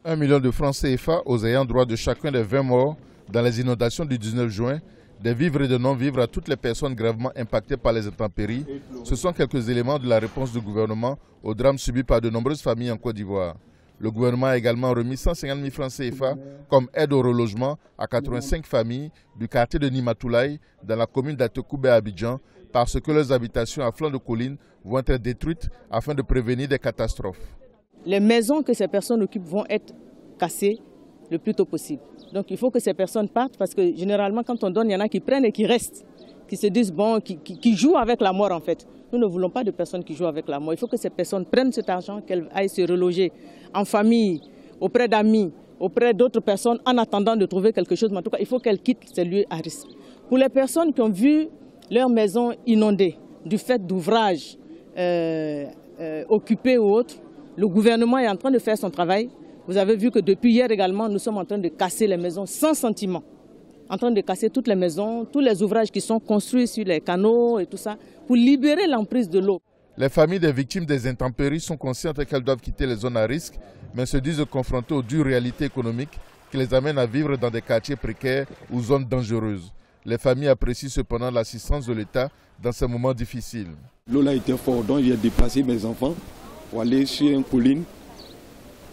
1 million de francs CFA aux ayants droit de chacun des 20 morts dans les inondations du 19 juin, des vivres et de non-vivres à toutes les personnes gravement impactées par les intempéries. Ce sont quelques éléments de la réponse du gouvernement au drame subi par de nombreuses familles en Côte d'Ivoire. Le gouvernement a également remis 150 000 francs CFA comme aide au relogement à 85 familles du quartier de Nimatoulaye dans la commune d'Atekoubé à Abidjan parce que leurs habitations à flanc de colline vont être détruites afin de prévenir des catastrophes. Les maisons que ces personnes occupent vont être cassées le plus tôt possible. Donc il faut que ces personnes partent parce que généralement quand on donne, il y en a qui prennent et qui restent, qui se disent bon, qui jouent avec la mort en fait. Nous ne voulons pas de personnes qui jouent avec la mort. Il faut que ces personnes prennent cet argent, qu'elles aillent se reloger en famille, auprès d'amis, auprès d'autres personnes en attendant de trouver quelque chose. Mais en tout cas, il faut qu'elles quittent ces lieux à risque. Pour les personnes qui ont vu leur maison inondée du fait d'ouvrages occupés ou autres, le gouvernement est en train de faire son travail. Vous avez vu que depuis hier également, nous sommes en train de casser les maisons sans sentiment. En train de casser toutes les maisons, tous les ouvrages qui sont construits sur les canaux et tout ça, pour libérer l'emprise de l'eau. Les familles des victimes des intempéries sont conscientes qu'elles doivent quitter les zones à risque, mais se disent confrontées aux dures réalités économiques qui les amènent à vivre dans des quartiers précaires ou zones dangereuses. Les familles apprécient cependant l'assistance de l'État dans ces moments difficiles. L'eau là était forte, donc j'ai déplacé mes enfants pour aller sur une colline.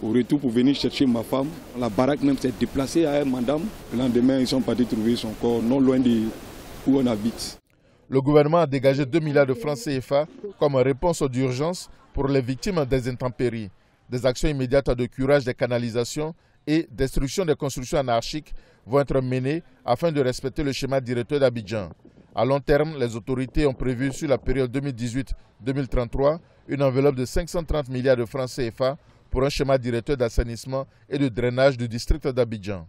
Au retour pour venir chercher ma femme, la baraque même s'est déplacée à madame. Le lendemain, ils sont partis trouver son corps non loin de où on habite. Le gouvernement a dégagé 2 milliards de francs CFA comme réponse d'urgence pour les victimes des intempéries. Des actions immédiates de curage des canalisations et destruction des constructions anarchiques vont être menées afin de respecter le schéma directeur d'Abidjan. À long terme, les autorités ont prévu sur la période 2018-2033 une enveloppe de 530 milliards de francs CFA pour un schéma directeur d'assainissement et de drainage du district d'Abidjan.